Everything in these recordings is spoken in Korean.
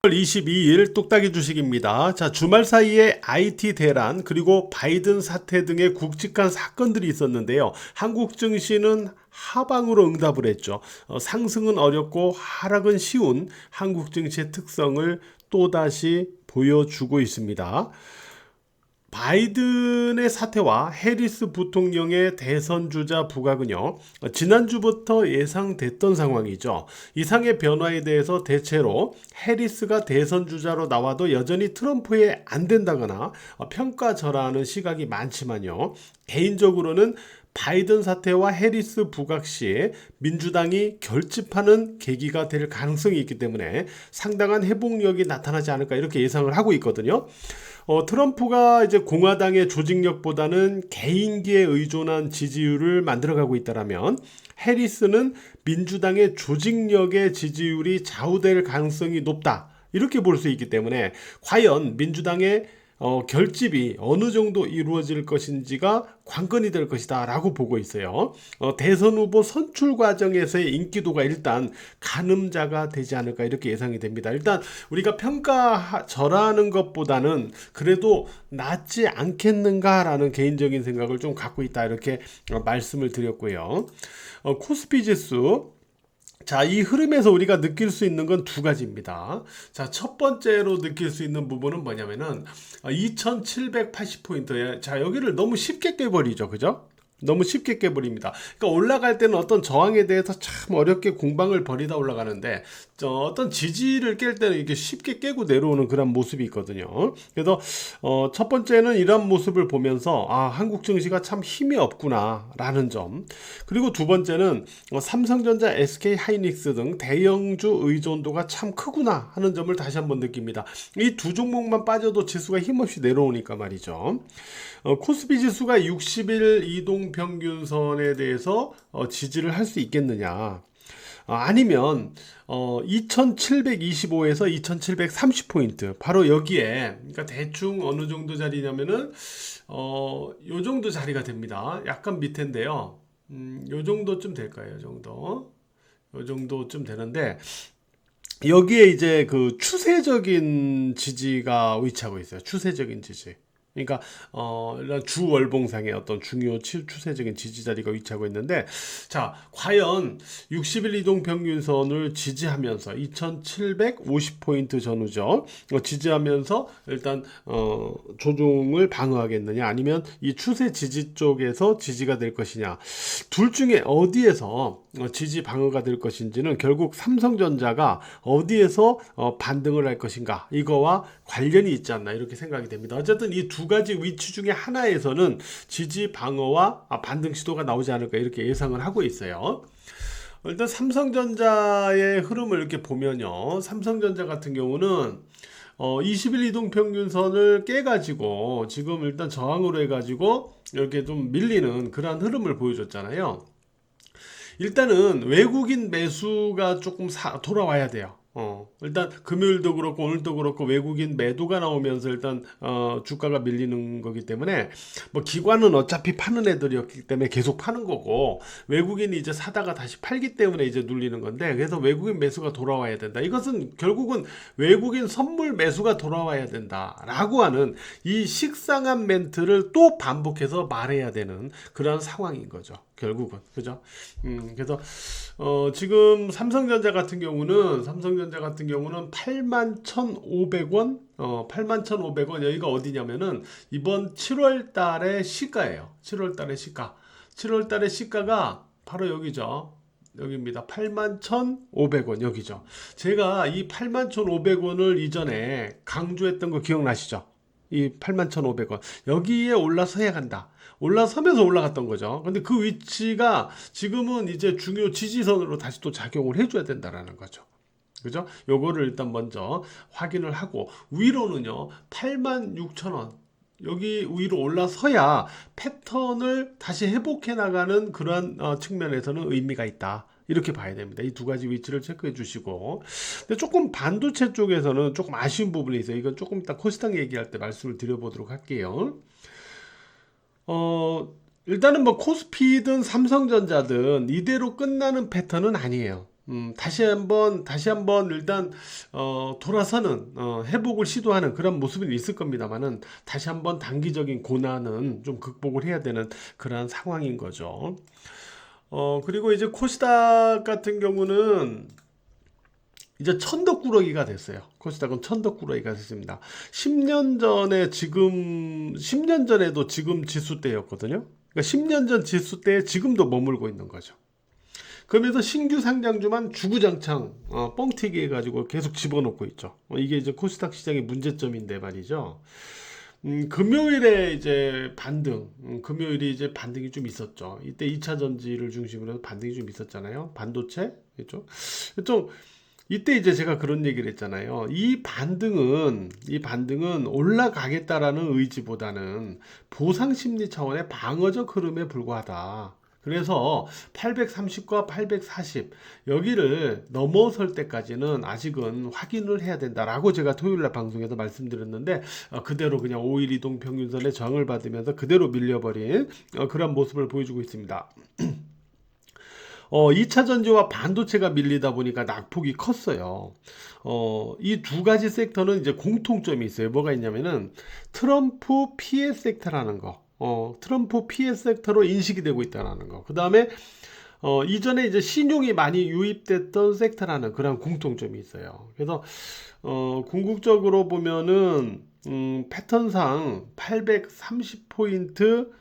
10월 22일 뚝딱이 주식입니다. 자, 주말 사이에 IT 대란 그리고 바이든 사태 등의 굵직한 사건들이 있었는데요. 한국 증시는 하방으로 응답을 했죠. 상승은 어렵고 하락은 쉬운 한국 증시의 특성을 또다시 보여주고 있습니다. 바이든의 사태와 해리스 부통령의 대선 주자 부각은요, 지난주부터 예상됐던 상황이죠. 이상의 변화에 대해서 대체로 해리스가 대선 주자로 나와도 여전히 트럼프에 안 된다거나 평가절하하는 시각이 많지만요, 개인적으로는 바이든 사태와 해리스 부각 시에 민주당이 결집하는 계기가 될 가능성이 있기 때문에 상당한 회복력이 나타나지 않을까 이렇게 예상을 하고 있거든요. 트럼프가 이제 공화당의 조직력보다는 개인기에 의존한 지지율을 만들어가고 있다라면 해리스는 민주당의 조직력의 지지율이 좌우될 가능성이 높다. 이렇게 볼 수 있기 때문에 과연 민주당의 결집이 어느 정도 이루어질 것인지가 관건이 될 것이다 라고 보고 있어요. 대선 후보 선출 과정에서의 인기도가 일단 가늠자가 되지 않을까 이렇게 예상이 됩니다. 일단 우리가 평가절하하는 것보다는 그래도 낫지 않겠는가라는 개인적인 생각을 좀 갖고 있다 이렇게 말씀을 드렸고요. 코스피 지수, 자, 이 흐름에서 우리가 느낄 수 있는 건 두 가지입니다. 자, 첫 번째로 느낄 수 있는 부분은 뭐냐면은 2780포인트에 자, 여기를 너무 쉽게 깨버리죠. 그죠? 너무 쉽게 깨버립니다. 그러니까 올라갈 때는 어떤 저항에 대해서 참 어렵게 공방을 벌이다 올라가는데 어떤 지지를 깰 때는 이렇게 쉽게 깨고 내려오는 그런 모습이 있거든요. 그래서 첫 번째는 이런 모습을 보면서 한국 증시가 참 힘이 없구나 라는 점, 그리고 두 번째는 삼성전자, SK 하이닉스 등 대형주 의존도가 참 크구나 하는 점을 다시 한번 느낍니다. 이 두 종목만 빠져도 지수가 힘없이 내려오니까 말이죠. 코스피 지수가 60일 이동평균선에 대해서 지지를 할 수 있겠느냐, 아니면 2725에서 2730포인트 바로 여기에, 그러니까 대충 어느 정도 자리냐면은 요 정도 자리가 됩니다. 약간 밑인데요. 요 정도쯤 될까요? 요 정도쯤 되는데, 여기에 이제 그 추세적인 지지가 위치하고 있어요. 추세적인 지지. 그러니까 이런 주월봉상의 어떤 중요 추세적인 지지 자리가 위치하고 있는데, 자, 과연 60일 이동 평균선을 지지하면서 2750포인트 전후죠. 지지하면서 일단 조종을 방어하겠느냐, 아니면 이 추세 지지 쪽에서 지지가 될 것이냐, 둘 중에 어디에서 지지 방어가 될 것인지는 결국 삼성전자가 어디에서 반등을 할 것인가, 이거와 관련이 있지 않나 이렇게 생각이 됩니다. 어쨌든 이 두 가지 위치 중에 하나에서는 지지 방어와 반등 시도가 나오지 않을까 이렇게 예상을 하고 있어요. 일단 삼성전자의 흐름을 이렇게 보면요, 삼성전자 같은 경우는 20일 이동평균선을 깨가지고 지금 일단 저항으로 해가지고 이렇게 좀 밀리는 그러한 흐름을 보여줬잖아요. 일단은 외국인 매수가 조금 돌아와야 돼요. 일단 금요일도 그렇고 오늘도 그렇고 외국인 매도가 나오면서 일단 주가가 밀리는 거기 때문에, 뭐 기관은 어차피 파는 애들이었기 때문에 계속 파는 거고, 외국인이 이제 사다가 다시 팔기 때문에 이제 눌리는 건데, 그래서 외국인 매수가 돌아와야 된다. 이것은 결국은 외국인 선물 매수가 돌아와야 된다라고 하는 이 식상한 멘트를 또 반복해서 말해야 되는 그런 상황인 거죠. 결국은. 그죠? 그래서 지금 삼성전자 같은 경우는 81,500원, 81,500원, 여기가 어디냐면은 이번 7월 달의 시가예요. 7월 달의 시가. 7월 달의 시가가 바로 여기죠. 여기입니다. 81,500원 여기죠. 제가 이 81,500원을 이전에 강조했던 거 기억나시죠? 이 81,500원. 여기에 올라서야 간다. 올라서면서 올라갔던 거죠. 근데 그 위치가 지금은 이제 중요 지지선으로 다시 또 작용을 해줘야 된다라는 거죠. 그죠? 요거를 일단 먼저 확인을 하고, 위로는요, 86,000원. 여기 위로 올라서야 패턴을 다시 회복해 나가는 그러한 측면에서는 의미가 있다. 이렇게 봐야 됩니다. 이 두 가지 위치를 체크해 주시고. 근데 조금 반도체 쪽에서는 조금 아쉬운 부분이 있어요. 이건 조금 이따 코스닥 얘기할 때 말씀을 드려보도록 할게요. 일단은 뭐 코스피든 삼성전자든 이대로 끝나는 패턴은 아니에요. 다시 한번 일단 돌아서는 회복을 시도하는 그런 모습이 있을 겁니다만은 다시 한번 단기적인 고난은 좀 극복을 해야 되는 그러한 상황인 거죠. 그리고 이제 코스닥 같은 경우는 이제 천덕꾸러기가 됐어요. 코스닥은 천덕꾸러기가 됐습니다. 10년 전에도 지금 지수 때였거든요. 그러니까 10년 전 지수 때에 지금도 머물고 있는 거죠. 그러면서 신규 상장주만 주구장창 뻥튀기 해가지고 계속 집어넣고 있죠. 이게 이제 코스닥 시장의 문제점인데 말이죠. 금요일에 이제 금요일에 이제 반등이 좀 있었죠. 이때 2차 전지를 중심으로 해서 반등이 좀 있었잖아요. 반도체, 그렇죠? 좀 이때 이제 제가 그런 얘기를 했잖아요. 이 반등은 올라가겠다라는 의지보다는 보상 심리 차원의 방어적 흐름에 불과하다. 그래서 830과 840 여기를 넘어설 때까지는 아직은 확인을 해야 된다라고 제가 토요일날 방송에서 말씀드렸는데 그대로 그냥 5일 이동 평균선의 저항을 받으면서 그대로 밀려버린 그런 모습을 보여주고 있습니다. 2차 전지와 반도체가 밀리다 보니까 낙폭이 컸어요. 이 두 가지 섹터는 이제 공통점이 있어요. 뭐가 있냐면은 트럼프 피해 섹터라는 거. 트럼프 피해 섹터로 인식이 되고 있다는 거. 그 다음에 이전에 이제 신용이 많이 유입됐던 섹터라는 그런 공통점이 있어요. 그래서 궁극적으로 보면은 패턴상 830포인트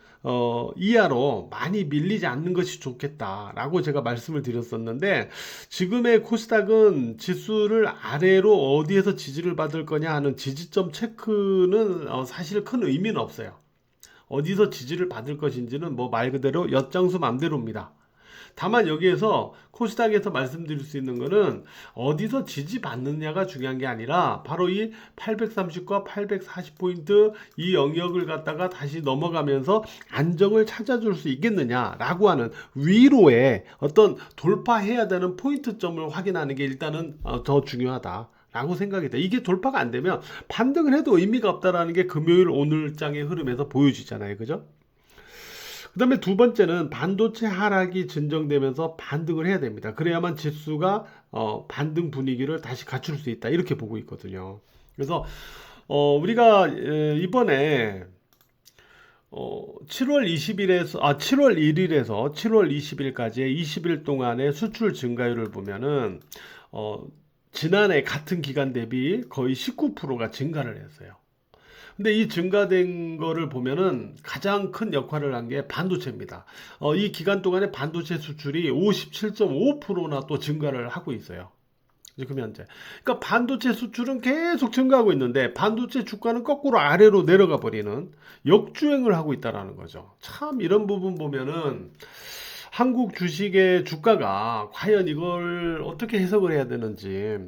이하로 많이 밀리지 않는 것이 좋겠다라고 제가 말씀을 드렸었는데 지금의 코스닥은 지수를 아래로 어디에서 지지를 받을 거냐 하는 지지점 체크는 사실 큰 의미는 없어요. 어디서 지지를 받을 것인지는 뭐 말 그대로 엿장수 맘대로입니다. 다만 여기에서 코스닥에서 말씀드릴 수 있는 거는 어디서 지지받느냐가 중요한 게 아니라 바로 이 830과 840포인트 이 영역을 갖다가 다시 넘어가면서 안정을 찾아줄 수 있겠느냐라고 하는 위로의 어떤 돌파해야 되는 포인트점을 확인하는 게 일단은 더 중요하다. 라고 생각이 돼. 이게 돌파가 안 되면 반등을 해도 의미가 없다라는 게 금요일 오늘 장의 흐름에서 보여지잖아요. 그죠? 그 다음에 두 번째는 반도체 하락이 진정되면서 반등을 해야 됩니다. 그래야만 지수가 반등 분위기를 다시 갖출 수 있다. 이렇게 보고 있거든요. 그래서 우리가 이번에 7월 1일에서 7월 20일까지의 20일 동안의 수출 증가율을 보면은 지난해 같은 기간 대비 거의 19%가 증가를 했어요. 근데 이 증가된 거를 보면은 가장 큰 역할을 한 게 반도체입니다. 이 기간 동안에 반도체 수출이 57.5%나 또 증가를 하고 있어요. 지금 현재. 그러니까 반도체 수출은 계속 증가하고 있는데 반도체 주가는 거꾸로 아래로 내려가 버리는 역주행을 하고 있다라는 거죠. 참 이런 부분 보면은 한국 주식의 주가가 과연 이걸 어떻게 해석을 해야 되는지,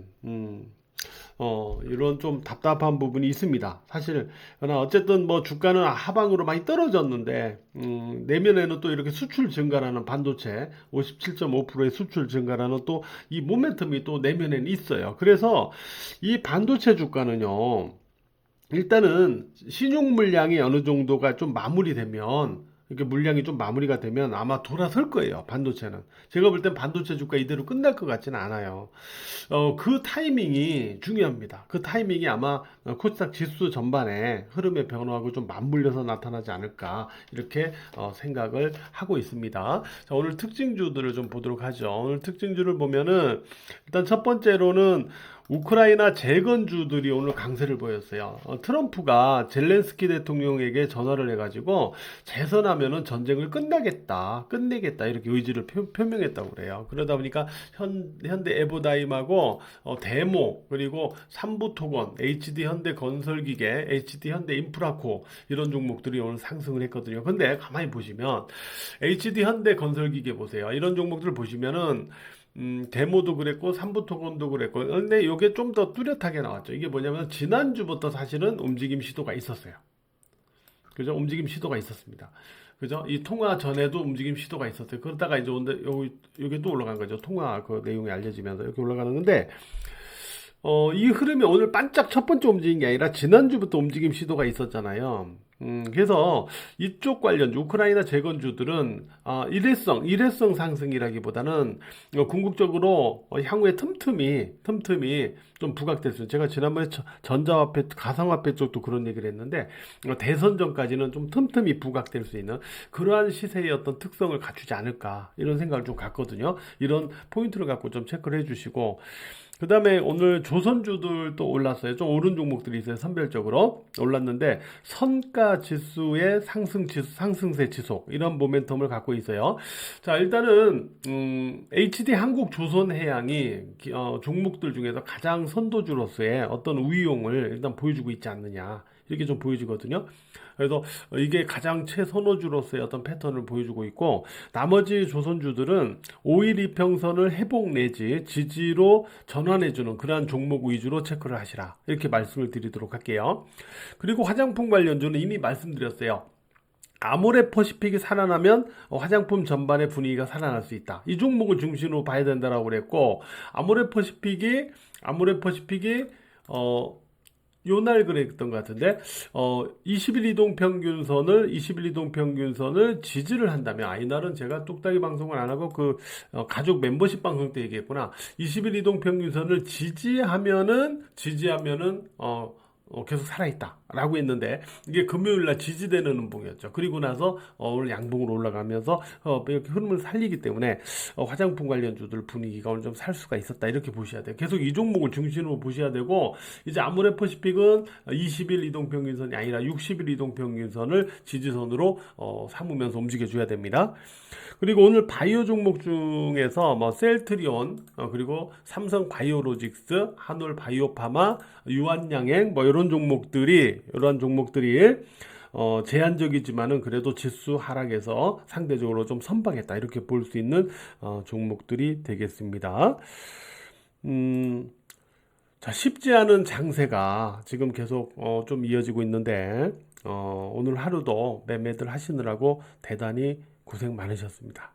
이런 좀 답답한 부분이 있습니다. 사실, 그러나 어쨌든 뭐 주가는 하방으로 많이 떨어졌는데, 내면에는 또 이렇게 수출 증가라는 반도체, 57.5%의 수출 증가라는 또 이 모멘텀이 또 내면에는 있어요. 그래서 이 반도체 주가는요, 일단은 신용 물량이 어느 정도가 좀 마무리되면 이렇게 물량이 좀 마무리가 되면 아마 돌아설 거예요. 반도체는. 제가 볼 땐 반도체 주가 이대로 끝날 것 같지는 않아요. 그 타이밍이 중요합니다. 그 타이밍이 아마 코스닥 지수 전반에 흐름의 변화하고 좀 맞물려서 나타나지 않을까 이렇게 생각을 하고 있습니다. 자, 오늘 특징주들을 좀 보도록 하죠. 오늘 특징주를 보면은 일단 첫 번째로는 우크라이나 재건주들이 오늘 강세를 보였어요. 트럼프가 젤렌스키 대통령에게 전화를 해가지고 재선하면은 전쟁을 끝내겠다 이렇게 의지를 표명했다고 그래요. 그러다 보니까 현대 에보다임하고 데모 그리고 삼부토건, HD 현대 건설기계, HD 현대 인프라코 이런 종목들이 오늘 상승을 했거든요. 근데 가만히 보시면 HD 현대 건설기계 보세요. 이런 종목들을 보시면은 데모도 그랬고 삼부토건도 그랬고 근데 이게 좀 더 뚜렷하게 나왔죠. 이게 뭐냐면 지난주부터 사실은 움직임 시도가 있었어요. 그죠? 움직임 시도가 있었습니다. 그죠? 이 통화 전에도 움직임 시도가 있었어요. 그러다가 이제 여기 또 올라간 거죠. 통화 그 내용이 알려지면서 이렇게 올라가는 건데 이 흐름이 오늘 반짝 첫 번째 움직인 게 아니라 지난주부터 움직임 시도가 있었잖아요. 그래서 이쪽 관련주, 우크라이나 재건주들은 일회성 상승이라기보다는 궁극적으로 향후에 틈틈이 좀 부각됐어요. 제가 지난번에 전자화폐, 가상화폐 쪽도 그런 얘기를 했는데 대선 전까지는 좀 틈틈이 부각될 수 있는 그러한 시세의 어떤 특성을 갖추지 않을까 이런 생각을 좀 갖거든요. 이런 포인트를 갖고 좀 체크를 해주시고 그 다음에 오늘 조선주들도 올랐어요. 좀 오른 종목들이 있어요. 선별적으로 올랐는데 선가 지수의 상승세 지속 이런 모멘텀을 갖고 있어요. 자, 일단은 HD 한국조선해양이 종목들 중에서 가장 선도주로서의 어떤 우위용을 일단 보여주고 있지 않느냐 이렇게 좀 보여지거든요. 그래서 이게 가장 최선호주로서의 어떤 패턴을 보여주고 있고 나머지 조선주들은 5일 이평선을 회복 내지 지지로 전환해주는 그러한 종목 위주로 체크를 하시라 이렇게 말씀을 드리도록 할게요. 그리고 화장품 관련주는 이미 말씀드렸어요. 아모레퍼시픽이 살아나면 화장품 전반의 분위기가 살아날 수 있다. 이 종목을 중심으로 봐야 된다라고 그랬고 아모레퍼시픽이 요날 그랬던 것 같은데 20일 이동 평균선을 지지를 한다면 이날은 제가 뚝딱이 방송을 안 하고 가족 멤버십 방송 때 얘기했구나. 20일 이동 평균선을 지지하면은 계속 살아있다라고 했는데 이게 금요일날 지지되는 음봉이었죠. 그리고 나서 오늘 양봉으로 올라가면서 이렇게 흐름을 살리기 때문에 화장품 관련주들 분위기가 오늘 좀 살 수가 있었다 이렇게 보셔야 돼요. 계속 이 종목을 중심으로 보셔야 되고 이제 아모레퍼시픽은 20일 이동평균선이 아니라 60일 이동평균선을 지지선으로 삼으면서 움직여줘야 됩니다. 그리고 오늘 바이오 종목 중에서 셀트리온 그리고 삼성 바이오로직스, 한올 바이오파마, 유한양행 이런 종목들이 제한적이지만은 그래도 지수 하락에서 상대적으로 좀 선방했다 이렇게 볼 수 있는 종목들이 되겠습니다. 자, 쉽지 않은 장세가 지금 계속 좀 이어지고 있는데 오늘 하루도 매매들 하시느라고 대단히 고생 많으셨습니다.